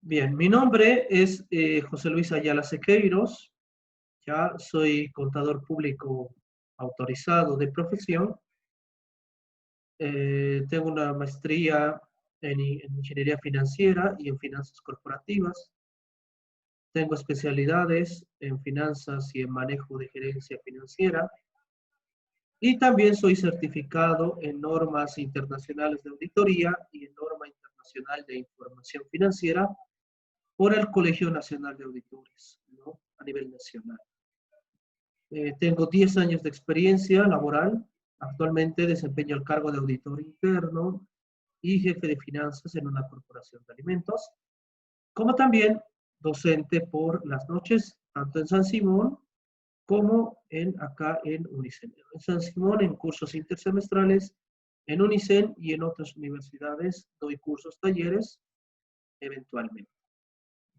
Bien, mi nombre es José Luis Ayala Sequeiros, ya soy contador público autorizado de profesión. Tengo una maestría en ingeniería financiera y en finanzas corporativas. Tengo especialidades en finanzas y en manejo de gerencia financiera. Y también soy certificado en normas internacionales de auditoría y en norma internacional de información financiera por el Colegio Nacional de Auditores, ¿no? A nivel nacional. Tengo 10 años de experiencia laboral. Actualmente desempeño el cargo de auditor interno y jefe de finanzas en una corporación de alimentos, como también docente por las noches, tanto en San Simón como acá en Unicen. En San Simón en cursos intersemestrales, en Unicen y en otras universidades doy cursos, talleres, eventualmente.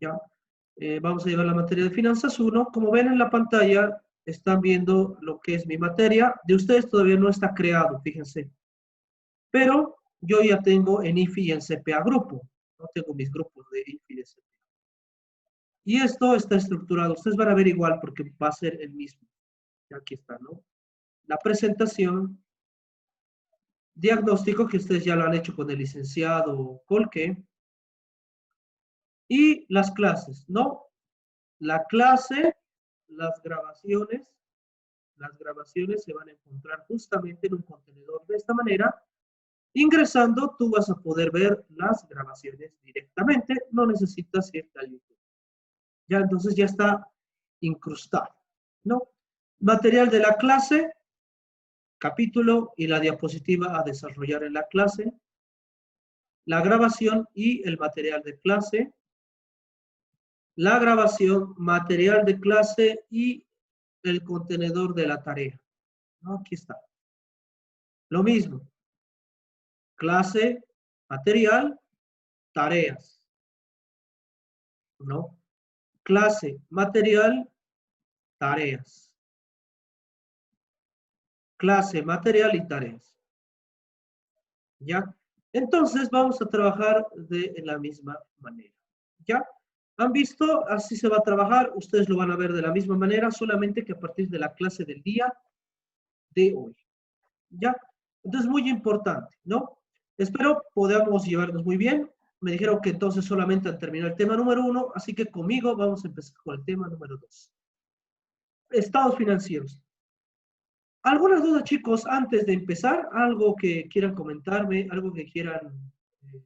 ¿Ya? Vamos a llevar la materia de finanzas 1. Como ven en la pantalla, están viendo lo que es mi materia. De ustedes todavía no está creado, fíjense. Pero yo ya tengo en IFI y en CPA grupo. No tengo mis grupos de IFI y de CPA. Y esto está estructurado. Ustedes van a ver igual porque va a ser el mismo. Y aquí está, ¿no? La presentación, diagnóstico que ustedes ya lo han hecho con el licenciado Colque. Y las clases, ¿no? La clase, las grabaciones se van a encontrar justamente en un contenedor de esta manera. Ingresando, tú vas a poder ver las grabaciones directamente, no necesitas irte a YouTube. Ya, entonces ya está incrustado, ¿no? Material de la clase, capítulo y la diapositiva a desarrollar en la clase, la grabación y el material de clase, la grabación, material de clase y el contenedor de la tarea, ¿no? Aquí está. Lo mismo, clase, material, tareas, ¿no? Clase, material, tareas. Clase, material y tareas. ¿Ya? Entonces vamos a trabajar de la misma manera. ¿Ya? ¿Han visto? Así se va a trabajar. Ustedes lo van a ver de la misma manera, solamente que a partir de la clase del día de hoy. ¿Ya? Entonces, muy importante, ¿no? Espero podamos llevarnos muy bien. Me dijeron que entonces solamente han terminado el tema número 1, así que conmigo vamos a empezar con el tema número 2. Estados financieros. ¿Algunas dudas, chicos, antes de empezar? ¿Algo que quieran comentarme? ¿Algo que quieran eh,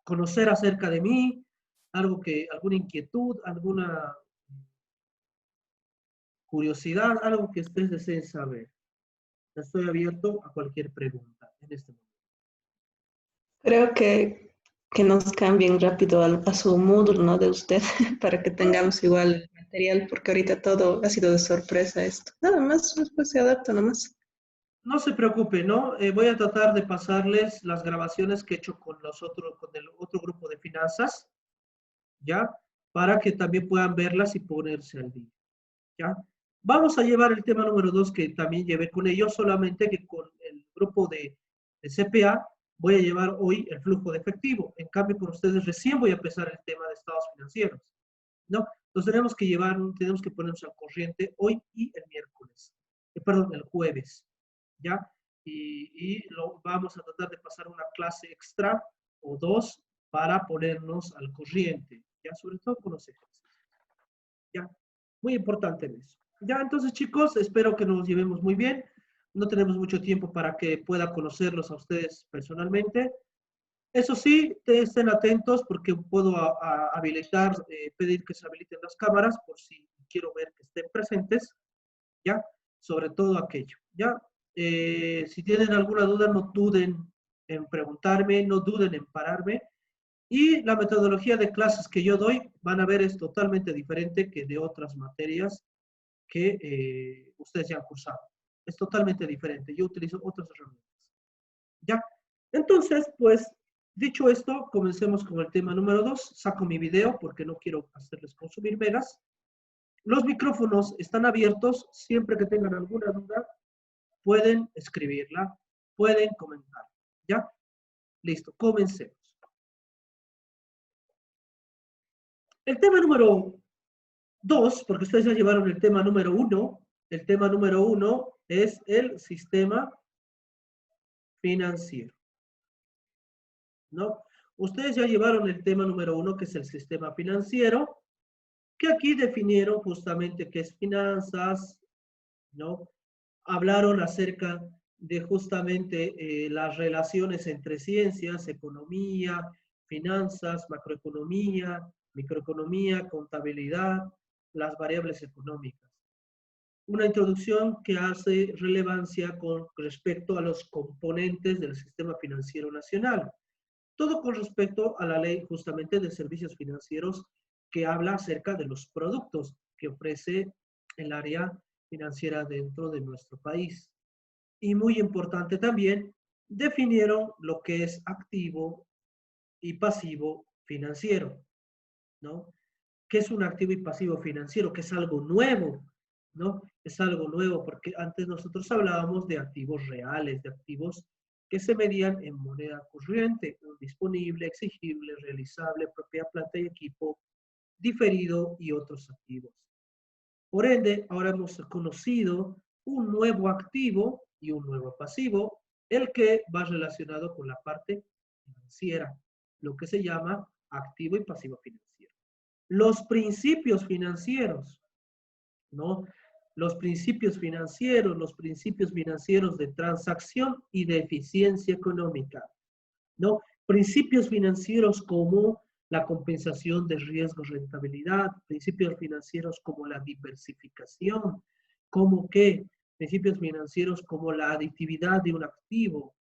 conocer acerca de mí? ¿Alguna inquietud? ¿Alguna curiosidad? ¿Algo que ustedes deseen saber? Estoy abierto a cualquier pregunta en este momento. Creo que nos cambien rápido a su Moodle, ¿no? De usted, para que tengamos igual el material, porque ahorita todo ha sido de sorpresa esto. Nada más, después se adapta nomás. No se preocupe, ¿no? Voy a tratar de pasarles las grabaciones que he hecho con el otro grupo de finanzas, ¿ya? Para que también puedan verlas y ponerse al día, ¿ya? Vamos a llevar el tema número 2 que también llevé con ellos, solamente que con el grupo de CPA voy a llevar hoy el flujo de efectivo. En cambio, con ustedes recién voy a empezar el tema de estados financieros, ¿no? Entonces tenemos que ponernos al corriente hoy y el miércoles, perdón, el jueves, ¿ya? Vamos a tratar de pasar una clase extra o dos para ponernos al corriente, ¿ya? Sobre todo con los ejercicios, ¿ya? Muy importante en eso. Ya, entonces, chicos, espero que nos llevemos muy bien. No tenemos mucho tiempo para que pueda conocerlos a ustedes personalmente. Eso sí, estén atentos porque puedo habilitar, pedir que se habiliten las cámaras por si quiero ver que estén presentes, ¿ya? Sobre todo aquello, ¿ya? Si tienen alguna duda, no duden en preguntarme, no duden en pararme. Y la metodología de clases que yo doy, van a ver, es totalmente diferente que de otras materias que ustedes ya han cursado. Es totalmente diferente. Yo utilizo otras herramientas. ¿Ya? Entonces, pues, dicho esto, comencemos con el tema número 2. Saco mi video porque no quiero hacerles consumir megas. Los micrófonos están abiertos. Siempre que tengan alguna duda, pueden escribirla, pueden comentar. ¿Ya? Listo, comencemos. El tema número 2, porque ustedes ya llevaron el tema número 1, el tema número 1 es el sistema financiero, ¿no? Ustedes ya llevaron el tema número 1, que es el sistema financiero, que aquí definieron justamente qué es finanzas, ¿no? Hablaron acerca de justamente las relaciones entre ciencias, economía, finanzas, macroeconomía, microeconomía, contabilidad, las variables económicas. Una introducción que hace relevancia con respecto a los componentes del sistema financiero nacional. Todo con respecto a la ley justamente de servicios financieros que habla acerca de los productos que ofrece el área financiera dentro de nuestro país. Y muy importante también, definieron lo que es activo y pasivo financiero, ¿no? ¿Qué es un activo y pasivo financiero? Que es algo nuevo, ¿no? Es algo nuevo porque antes nosotros hablábamos de activos reales, de activos que se medían en moneda corriente, disponible, exigible, realizable, propiedad, planta y equipo, diferido y otros activos. Por ende, ahora hemos conocido un nuevo activo y un nuevo pasivo, el que va relacionado con la parte financiera, lo que se llama activo y pasivo financiero. Los principios financieros, ¿no? Los principios financieros de transacción y de eficiencia económica, ¿no? Principios financieros como la compensación de riesgos, rentabilidad, principios financieros como la diversificación, como que principios financieros como la aditividad de un activo,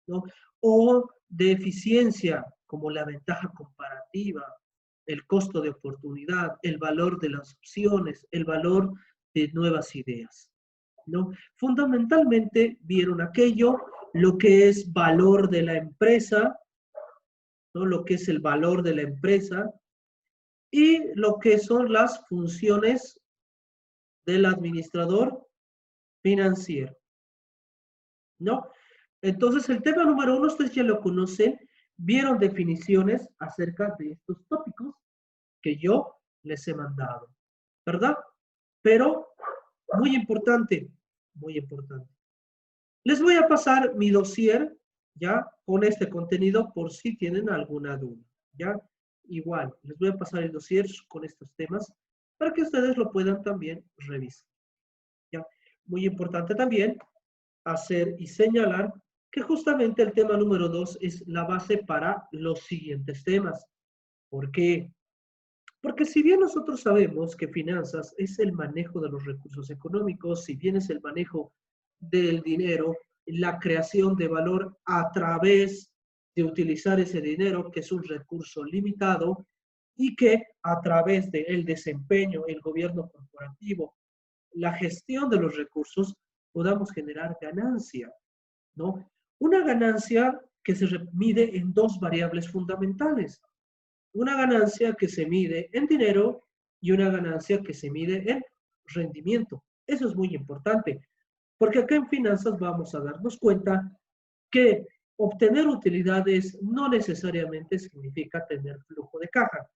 ¿no? O de eficiencia como la ventaja comparativa, el costo de oportunidad, el valor de las opciones, el valor de nuevas ideas, ¿no? Fundamentalmente vieron aquello, lo que es valor de la empresa, ¿no? Lo que es el valor de la empresa y lo que son las funciones del administrador financiero, ¿no? Entonces, el tema número 1, ustedes ya lo conocen, vieron definiciones acerca de estos tópicos que yo les he mandado, ¿verdad? Pero, muy importante, muy importante. Les voy a pasar mi dossier, ¿ya? Con este contenido por si tienen alguna duda, ¿ya? Igual, les voy a pasar el dossier con estos temas para que ustedes lo puedan también revisar, ¿ya? Muy importante también hacer y señalar que justamente el tema número 2 es la base para los siguientes temas. ¿Por qué? Porque si bien nosotros sabemos que finanzas es el manejo de los recursos económicos, si bien es el manejo del dinero, la creación de valor a través de utilizar ese dinero, que es un recurso limitado, y que a través del desempeño, el gobierno corporativo, la gestión de los recursos, podamos generar ganancia, ¿no? Una ganancia que se mide en dos variables fundamentales. Una ganancia que se mide en dinero y una ganancia que se mide en rendimiento. Eso es muy importante, porque acá en finanzas vamos a darnos cuenta que obtener utilidades no necesariamente significa tener flujo de caja.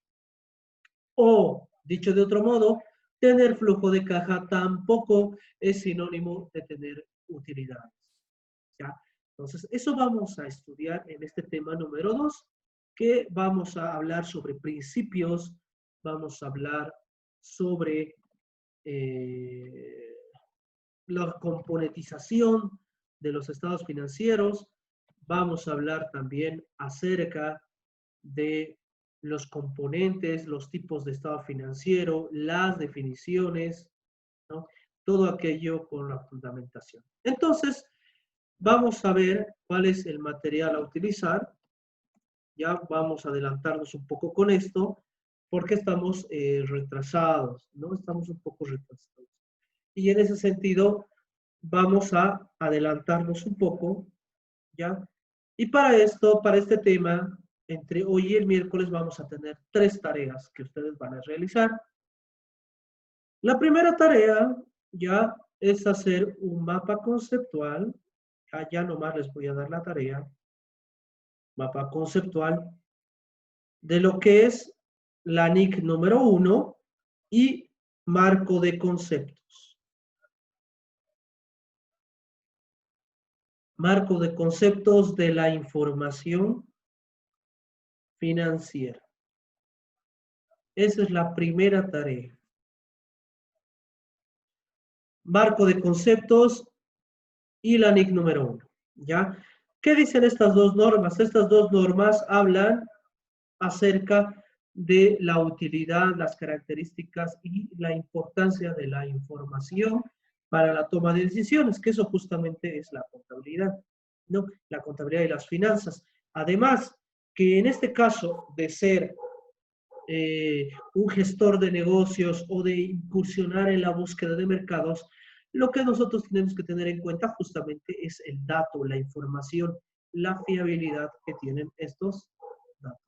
O, dicho de otro modo, tener flujo de caja tampoco es sinónimo de tener utilidades, ¿ya? Entonces, eso vamos a estudiar en este tema número 2, que vamos a hablar sobre principios, vamos a hablar sobre la componentización de los estados financieros, vamos a hablar también acerca de los componentes, los tipos de estado financiero, las definiciones, ¿no? Todo aquello con la fundamentación. Entonces, vamos a ver cuál es el material a utilizar. Ya vamos a adelantarnos un poco con esto, porque estamos retrasados, ¿no? Estamos un poco retrasados. Y en ese sentido, vamos a adelantarnos un poco, ¿ya? Y para esto, para este tema, entre hoy y el miércoles vamos a tener 3 tareas que ustedes van a realizar. La primera tarea ya es hacer un mapa conceptual. Ya nomás les voy a dar la tarea. Mapa conceptual de lo que es la NIC número 1 y marco de conceptos. Marco de conceptos de la información financiera. Esa es la primera tarea. Marco de conceptos y la NIC número 1. ¿Ya? ¿Qué dicen estas dos normas? Estas dos normas hablan acerca de la utilidad, las características y la importancia de la información para la toma de decisiones, que eso justamente es la contabilidad, ¿no? La contabilidad y las finanzas. Además, que en este caso de ser un gestor de negocios o de incursionar en la búsqueda de mercados, lo que nosotros tenemos que tener en cuenta justamente es el dato, la información, la fiabilidad que tienen estos datos.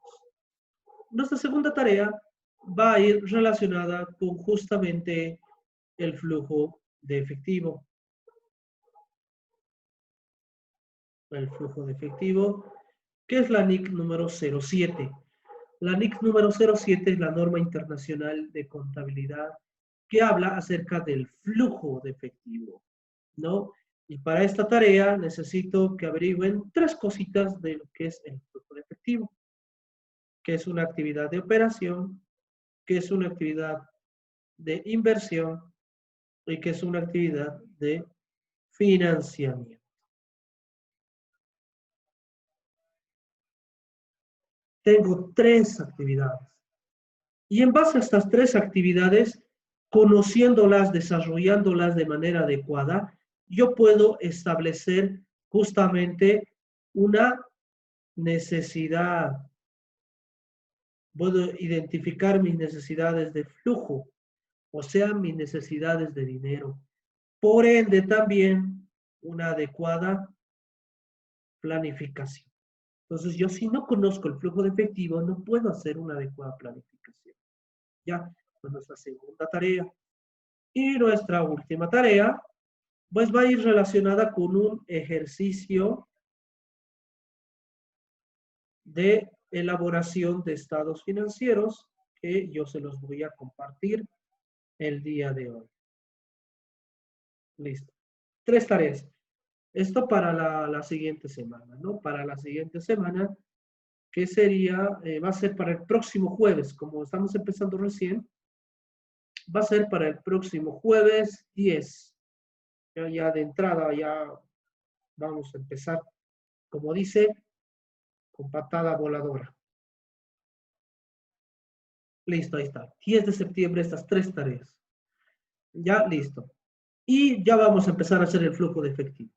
Nuestra segunda tarea va a ir relacionada con justamente el flujo de efectivo. El flujo de efectivo, que es la NIC número 07. La NIC número 07 es la norma internacional de contabilidad que habla acerca del flujo de efectivo, ¿no? Y para esta tarea necesito que averigüen tres cositas de lo que es el flujo de efectivo, que es una actividad de operación, que es una actividad de inversión y que es una actividad de financiamiento. Tengo tres actividades. Y en base a estas tres actividades, conociéndolas, desarrollándolas de manera adecuada, yo puedo establecer justamente una necesidad. Puedo identificar mis necesidades de flujo, o sea, mis necesidades de dinero. Por ende, también una adecuada planificación. Entonces, yo si no conozco el flujo de efectivo, no puedo hacer una adecuada planificación. Ya, pues nuestra segunda tarea. Y nuestra última tarea, pues va a ir relacionada con un ejercicio de elaboración de estados financieros que yo se los voy a compartir el día de hoy. Listo. Tres tareas. Esto para la siguiente semana, ¿no? Para la siguiente semana, que sería, va a ser para el próximo jueves, como estamos empezando recién, va a ser para el próximo jueves 10. Ya de entrada, ya vamos a empezar, como dice, con patada voladora. Listo, ahí está. 10 de septiembre, estas tres tareas. Ya, listo. Y ya vamos a empezar a hacer el flujo de efectivo.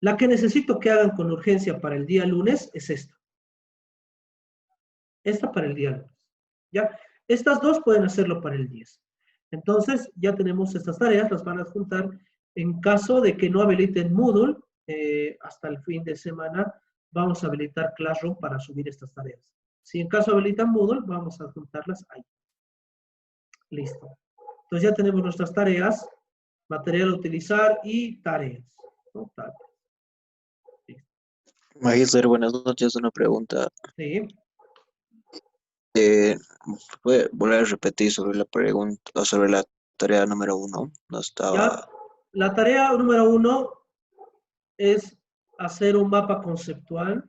La que necesito que hagan con urgencia para el día lunes es esta. Esta para el día lunes. ¿Ya? Estas dos pueden hacerlo para el 10. Entonces, ya tenemos estas tareas, las van a juntar. En caso de que no habiliten Moodle, hasta el fin de semana, vamos a habilitar Classroom para subir estas tareas. Si en caso habilitan Moodle, vamos a juntarlas ahí. Listo. Entonces ya tenemos nuestras tareas, material a utilizar y tareas. ¿No? Tareas. Magister, buenas noches. Una pregunta. Sí. ¿Puede volver a repetir sobre la pregunta, o sobre la tarea número 1? No estaba. Ya, la tarea número 1 es hacer un mapa conceptual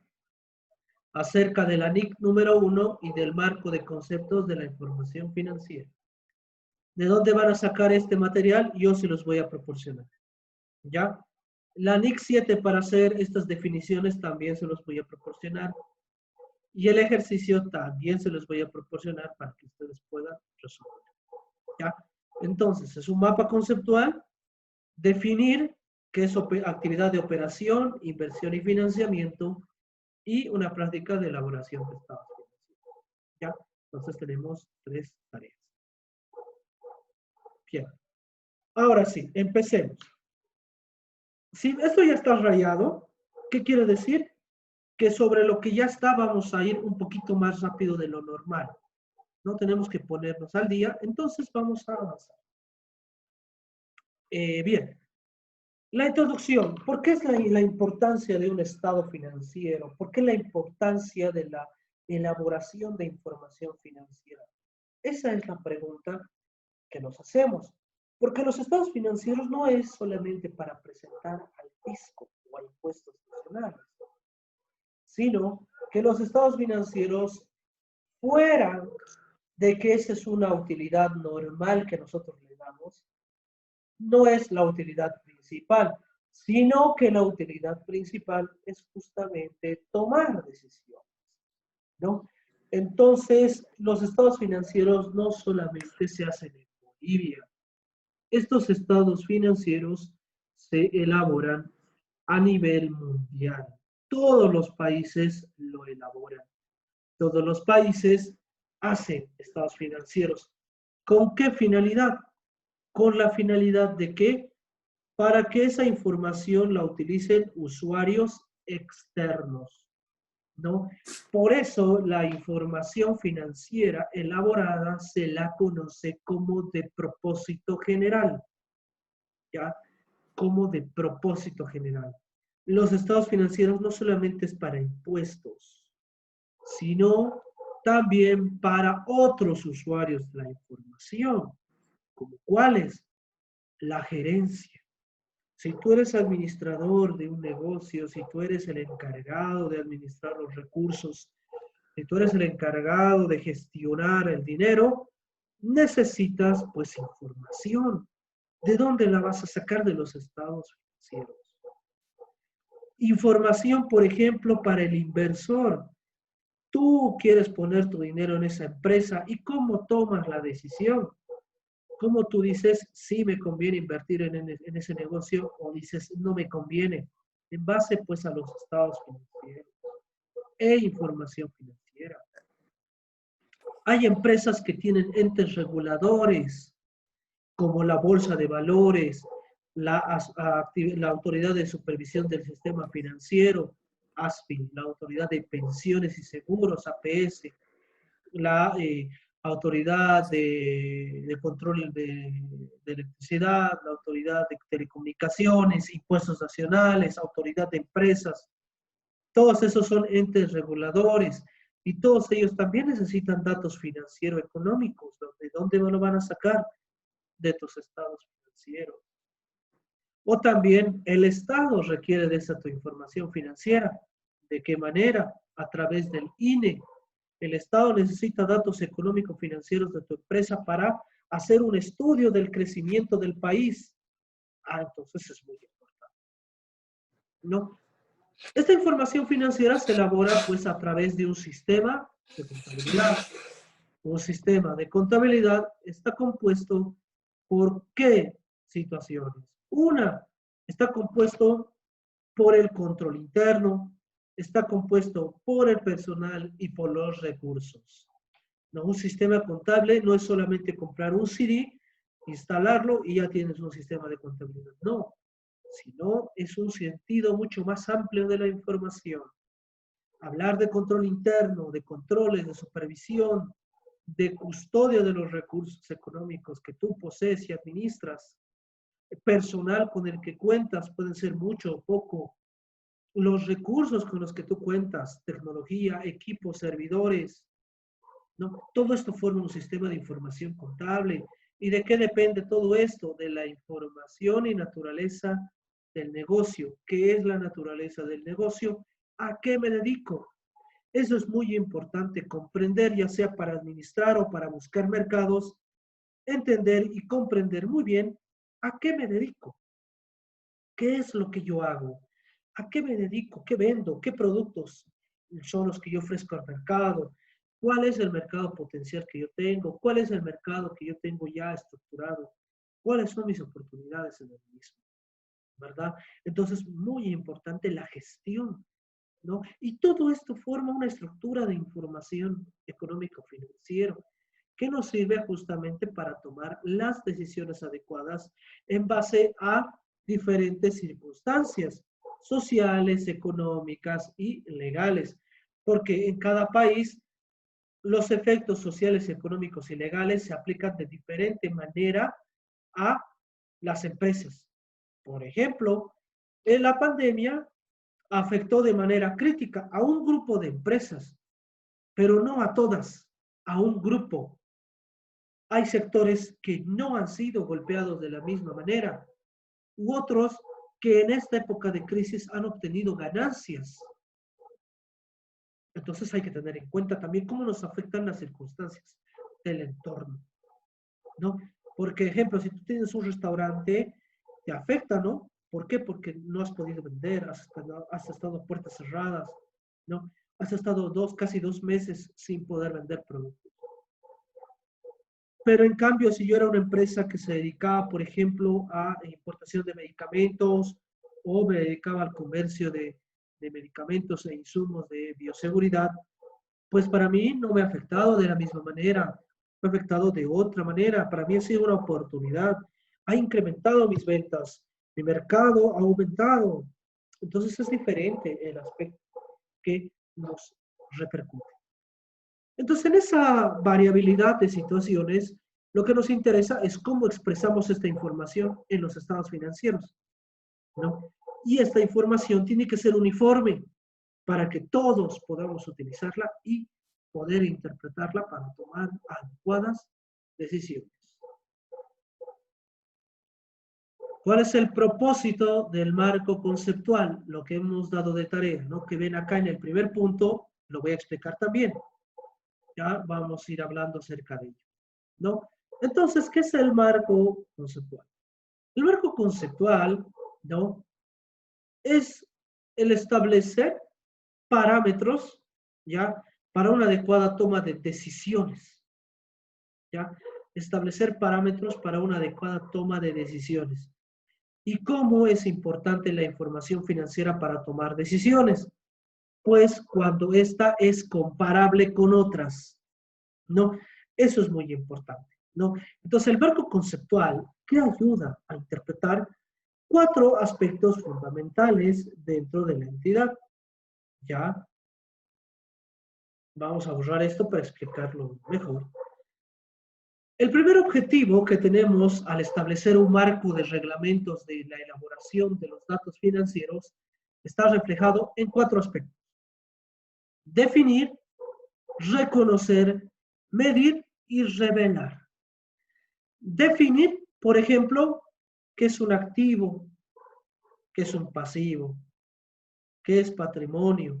acerca de la NIC número 1 y del marco de conceptos de la información financiera. ¿De dónde van a sacar este material? Yo se los voy a proporcionar. ¿Ya? La NIC 7 para hacer estas definiciones también se los voy a proporcionar. Y el ejercicio también se los voy a proporcionar para que ustedes puedan resolver. ¿Ya? Entonces, es un mapa conceptual, definir qué es actividad de operación, inversión y financiamiento, y una práctica de elaboración de estados financieros. ¿Ya? Entonces tenemos tres tareas. Bien. Ahora sí, empecemos. Si esto ya está rayado, ¿qué quiere decir? Que sobre lo que ya está vamos a ir un poquito más rápido de lo normal. No tenemos que ponernos al día, entonces vamos a avanzar. Bien. La introducción. ¿Por qué es la importancia de un estado financiero? ¿Por qué la importancia de la elaboración de información financiera? Esa es la pregunta que nos hacemos. Porque los estados financieros no es solamente para presentar al fisco o a impuestos nacionales, sino que los estados financieros, fuera de que esa es una utilidad normal que nosotros le damos, no es la utilidad principal, sino que la utilidad principal es justamente tomar decisiones, ¿no? Entonces, los estados financieros no solamente se hacen en Bolivia. Estos estados financieros se elaboran a nivel mundial. Todos los países lo elaboran. Todos los países hacen estados financieros. ¿Con qué finalidad? Con la finalidad de que para que esa información la utilicen usuarios externos, ¿no? Por eso la información financiera elaborada se la conoce como de propósito general, ¿ya? Como de propósito general. Los estados financieros no solamente es para impuestos, sino también para otros usuarios de la información, como cuáles, la gerencia. Si tú eres administrador de un negocio, si tú eres el encargado de administrar los recursos, si tú eres el encargado de gestionar el dinero, necesitas pues información. ¿De dónde la vas a sacar? De los estados financieros? Información, por ejemplo, para el inversor. Tú quieres poner tu dinero en esa empresa y cómo tomas la decisión. ¿Cómo tú dices, sí me conviene invertir en ese negocio o dices, no me conviene? En base pues a los estados financieros e información financiera. Hay empresas que tienen entes reguladores, como la Bolsa de Valores, la Autoridad de Supervisión del Sistema Financiero, ASFI, la Autoridad de Pensiones y Seguros, APS, la Autoridad de Control de Electricidad, la Autoridad de Telecomunicaciones, Impuestos Nacionales, Autoridad de Empresas. Todos esos son entes reguladores y todos ellos también necesitan datos financiero-económicos. ¿De dónde lo van a sacar? De tus estados financieros. O también el Estado requiere de esa tu información financiera. ¿De qué manera? A través del INE. El Estado necesita datos económico-financieros de tu empresa para hacer un estudio del crecimiento del país. Entonces es muy importante, ¿no? Esta información financiera se elabora pues a través de un sistema de contabilidad. Un sistema de contabilidad está compuesto por ¿qué situaciones? Una, está compuesto por el control interno, está compuesto por el personal y por los recursos. No, un sistema contable no es solamente comprar un CD, instalarlo y ya tienes un sistema de contabilidad. No, sino es un sentido mucho más amplio de la información. Hablar de control interno, de controles, de supervisión, de custodia de los recursos económicos que tú posees y administras, personal con el que cuentas, pueden ser mucho o poco, los recursos con los que tú cuentas, tecnología, equipos, servidores, ¿no? Todo esto forma un sistema de información contable. ¿Y de qué depende todo esto? De la información y naturaleza del negocio. ¿Qué es la naturaleza del negocio? ¿A qué me dedico? Eso es muy importante comprender, ya sea para administrar o para buscar mercados, entender y comprender muy bien a qué me dedico, qué es lo que yo hago, a qué me dedico, qué vendo, qué productos son los que yo ofrezco al mercado, cuál es el mercado potencial que yo tengo, cuál es el mercado que yo tengo ya estructurado, cuáles son mis oportunidades en el mismo, ¿verdad? Entonces, muy importante la gestión, ¿no? Y todo esto forma una estructura de información económico-financiero que nos sirve justamente para tomar las decisiones adecuadas en base a diferentes circunstancias sociales, económicas y legales, porque en cada país los efectos sociales, económicos y legales se aplican de diferente manera a las empresas. Por ejemplo, en la pandemia afectó de manera crítica a un grupo de empresas, pero no a todas, a un grupo. Hay sectores que no han sido golpeados de la misma manera, u otros que en esta época de crisis han obtenido ganancias. Entonces hay que tener en cuenta también cómo nos afectan las circunstancias del entorno, ¿no? Porque, ejemplo, si tú tienes un restaurante, te afecta, ¿no? ¿Por qué? Porque no has podido vender, has estado a puertas cerradas, ¿no? Has estado casi 2 meses sin poder vender productos. Pero en cambio, si yo era una empresa que se dedicaba, por ejemplo, a importación de medicamentos o me dedicaba al comercio de medicamentos e insumos de bioseguridad, pues para mí no me ha afectado de la misma manera, me ha afectado de otra manera. Para mí ha sido una oportunidad, ha incrementado mis ventas, mi mercado ha aumentado. Entonces es diferente el aspecto que nos repercute. Entonces, en esa variabilidad de situaciones, lo que nos interesa es cómo expresamos esta información en los estados financieros, ¿no? Y esta información tiene que ser uniforme para que todos podamos utilizarla y poder interpretarla para tomar adecuadas decisiones. ¿Cuál es el propósito del marco conceptual? Lo que hemos dado de tarea, ¿no? Que ven acá en el primer punto, lo voy a explicar también. Ya vamos a ir hablando acerca de ello, ¿no? Entonces, ¿qué es el marco conceptual? El marco conceptual, ¿no? Es el establecer parámetros, ¿ya? Para una adecuada toma de decisiones, ¿ya? Establecer parámetros para una adecuada toma de decisiones. ¿Y cómo es importante la información financiera para tomar decisiones? Pues cuando esta es comparable con otras, ¿no? Eso es muy importante, ¿no? Entonces, el marco conceptual que ayuda a interpretar 4 aspectos fundamentales dentro de la entidad. Ya, vamos a borrar esto para explicarlo mejor. El primer objetivo que tenemos al establecer un marco de reglamentos de la elaboración de los datos financieros está reflejado en 4 aspectos. Definir, reconocer, medir y revelar. Definir, por ejemplo, qué es un activo, qué es un pasivo, qué es patrimonio,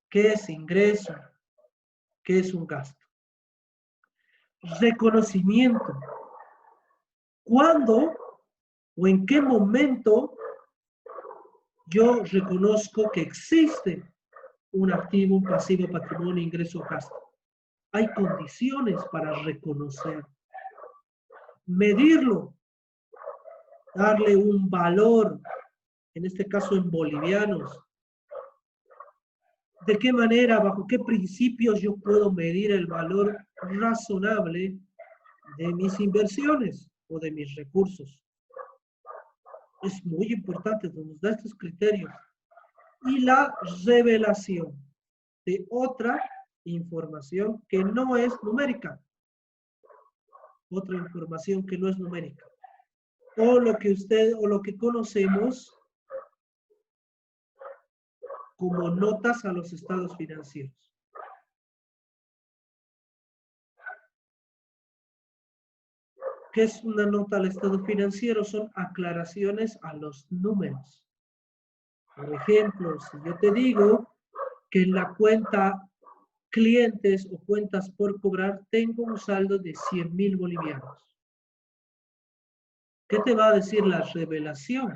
qué es ingreso, qué es un gasto. Reconocimiento. ¿Cuándo o en qué momento yo reconozco que existe un activo, un pasivo, patrimonio, ingreso o gasto? Hay condiciones para reconocer. Medirlo. Darle un valor, en este caso en bolivianos. ¿De qué manera, bajo qué principios yo puedo medir el valor razonable de mis inversiones o de mis recursos? Es muy importante, nos da estos criterios. Y la revelación de otra información que no es numérica. Otra información que no es numérica. O lo que conocemos como notas a los estados financieros. ¿Qué es una nota al estado financiero? Son aclaraciones a los números. Por ejemplo, si yo te digo que en la cuenta clientes o cuentas por cobrar tengo un saldo de 100.000 bolivianos. ¿Qué te va a decir la revelación?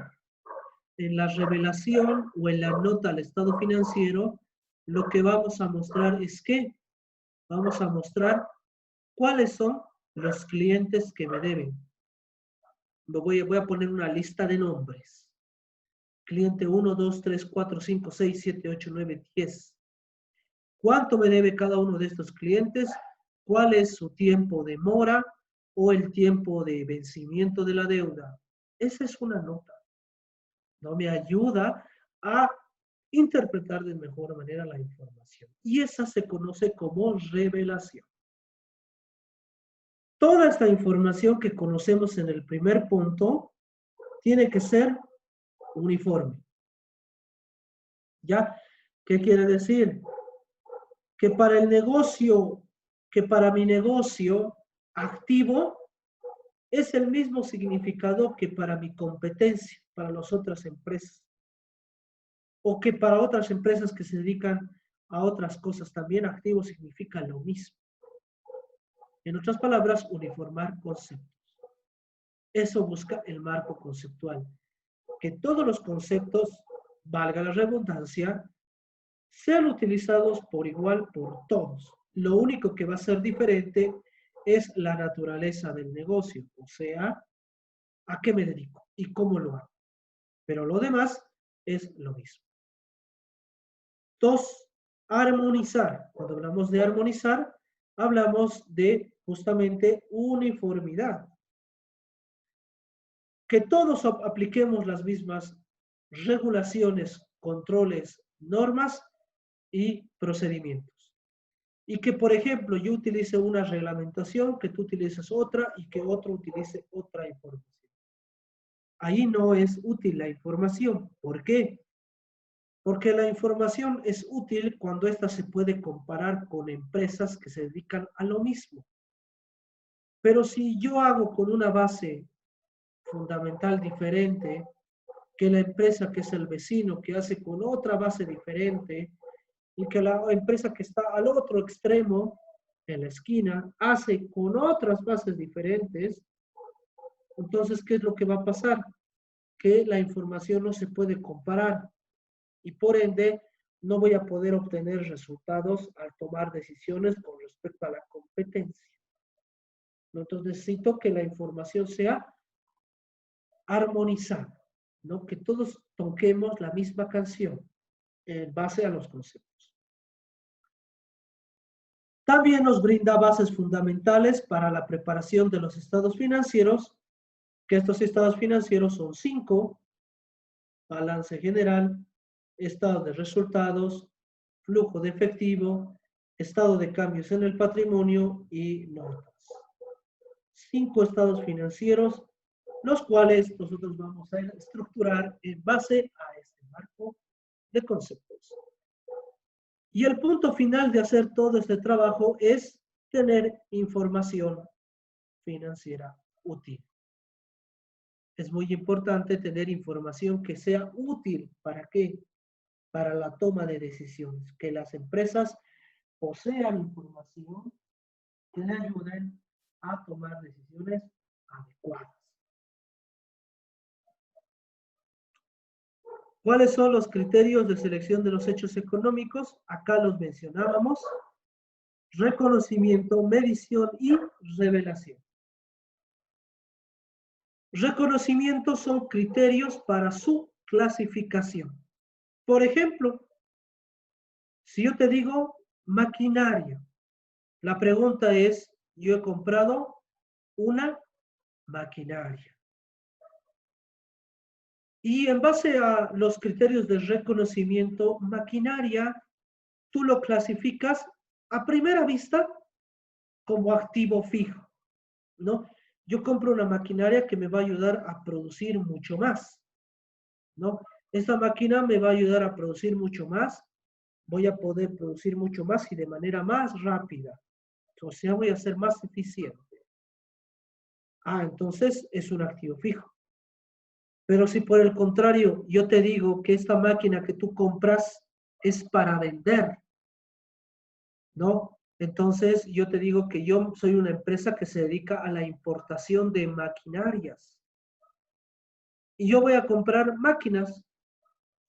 En la revelación o en la nota al estado financiero, lo que vamos a mostrar es que vamos a mostrar cuáles son los clientes que me deben. Voy a poner una lista de nombres. Cliente 1, 2, 3, 4, 5, 6, 7, 8, 9, 10. ¿Cuánto me debe cada uno de estos clientes? ¿Cuál es su tiempo de mora o el tiempo de vencimiento de la deuda? Esa es una nota. ¿No? Me ayuda a interpretar de mejor manera la información. Y esa se conoce como revelación. Toda esta información que conocemos en el primer punto tiene que ser uniforme. ¿Ya? ¿Qué quiere decir? Que para el negocio, que para mi negocio activo es el mismo significado que para mi competencia, para las otras empresas, o que para otras empresas que se dedican a otras cosas. También activo significa lo mismo. En otras palabras, uniformar conceptos. Eso busca el marco conceptual. Que todos los conceptos, valga la redundancia, sean utilizados por igual por todos. Lo único que va a ser diferente es la naturaleza del negocio, o sea, a qué me dedico y cómo lo hago. Pero lo demás es lo mismo. 2. Armonizar. Cuando hablamos de armonizar, hablamos de justamente uniformidad. Que todos apliquemos las mismas regulaciones, controles, normas y procedimientos. Y que, por ejemplo, yo utilice una reglamentación, que tú utilices otra y que otro utilice otra información. Ahí no es útil la información. ¿Por qué? Porque la información es útil cuando ésta se puede comparar con empresas que se dedican a lo mismo. Pero si yo hago con una base fundamental diferente que la empresa que es el vecino, que hace con otra base diferente, y que la empresa que está al otro extremo, en la esquina, hace con otras bases diferentes, entonces, ¿qué es lo que va a pasar? Que la información no se puede comparar y por ende no voy a poder obtener resultados al tomar decisiones con respecto a la competencia. Entonces necesito que la información sea armonizada, ¿no? Que todos toquemos la misma canción en base a los conceptos. También nos brinda bases fundamentales para la preparación de los estados financieros, que estos estados financieros son 5: balance general, estado de resultados, flujo de efectivo, estado de cambios en el patrimonio y notas. 5 estados financieros, los cuales nosotros vamos a estructurar en base a este marco de conceptos. Y el punto final de hacer todo este trabajo es tener información financiera útil. Es muy importante tener información que sea útil. ¿Para qué? Para la toma de decisiones. Que las empresas posean información que le ayuden a tomar decisiones adecuadas. ¿Cuáles son los criterios de selección de los hechos económicos? Acá los mencionábamos. Reconocimiento, medición y revelación. Reconocimiento son criterios para su clasificación. Por ejemplo, si yo te digo maquinaria, la pregunta es, yo he comprado una maquinaria. Y en base a los criterios de reconocimiento, maquinaria, tú lo clasificas a primera vista como activo fijo, ¿no? Yo compro una maquinaria que me va a ayudar a producir mucho más, ¿no? Esta máquina me va a ayudar a producir mucho más, voy a poder producir mucho más y de manera más rápida, o sea, voy a ser más eficiente. Entonces es un activo fijo. Pero si por el contrario yo te digo que esta máquina que tú compras es para vender, ¿no? Entonces yo te digo que yo soy una empresa que se dedica a la importación de maquinarias. Y yo voy a comprar máquinas.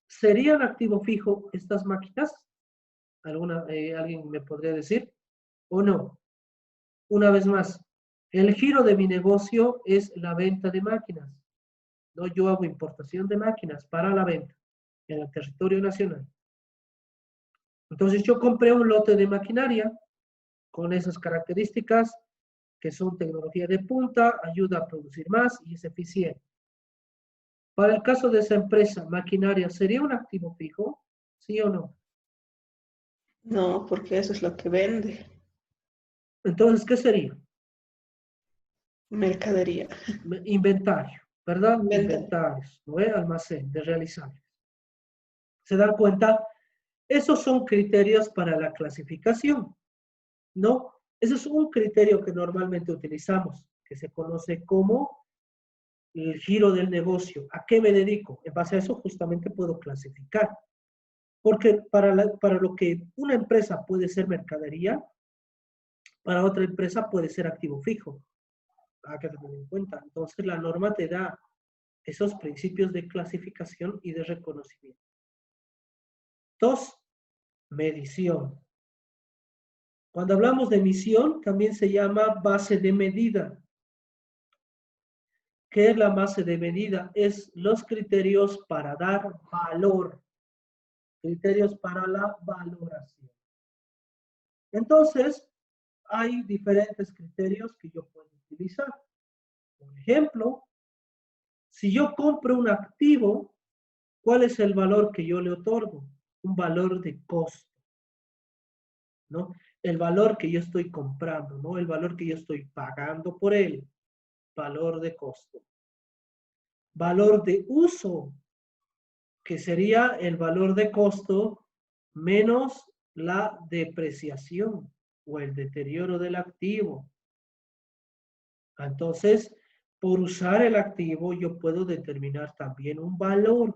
¿Serían activo fijo estas máquinas? ¿Alguien me podría decir? ¿O no? Una vez más, el giro de mi negocio es la venta de máquinas. ¿No? Yo hago importación de máquinas para la venta en el territorio nacional. Entonces yo compré un lote de maquinaria con esas características que son tecnología de punta, ayuda a producir más y es eficiente. Para el caso de esa empresa, maquinaria, ¿sería un activo fijo? ¿Sí o no? No, porque eso es lo que vende. Entonces, ¿qué sería? Mercadería. Inventario, ¿verdad? Inventario. Inventarios, ¿no? Almacén de realizar. ¿Se dan cuenta? Esos son criterios para la clasificación, ¿no? Ese es un criterio que normalmente utilizamos, que se conoce como el giro del negocio. ¿A qué me dedico? En base a eso justamente puedo clasificar. Porque para lo que una empresa puede ser mercadería, para otra empresa puede ser activo fijo. Hay que tener en cuenta. Entonces la norma te da esos principios de clasificación y de reconocimiento. 2, medición. Cuando hablamos de medición, también se llama base de medida. ¿Qué es la base de medida? Es los criterios para dar valor. Criterios para la valoración. Entonces, hay diferentes criterios que yo puedo utilizar. Por ejemplo, si yo compro un activo, ¿cuál es el valor que yo le otorgo? Un valor de costo, ¿no? El valor que yo estoy comprando, ¿no? El valor que yo estoy pagando por él. Valor de costo. Valor de uso, que sería el valor de costo menos la depreciación o el deterioro del activo. Entonces, por usar el activo, yo puedo determinar también un valor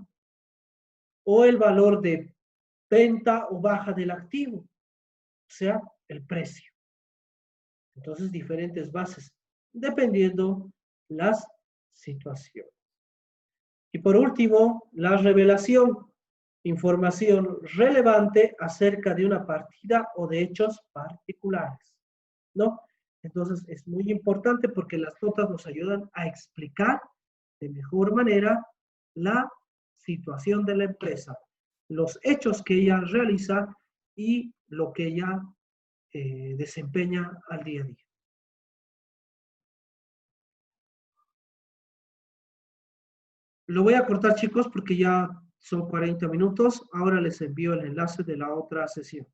o el valor de venta o baja del activo, o sea, el precio. Entonces, diferentes bases, dependiendo las situaciones. Y por último, la revelación, información relevante acerca de una partida o de hechos particulares, ¿no? Entonces, es muy importante porque las notas nos ayudan a explicar de mejor manera la situación de la empresa, los hechos que ella realiza y lo que ella desempeña al día a día. Lo voy a cortar, chicos, porque ya son 40 minutos. Ahora les envío el enlace de la otra sesión.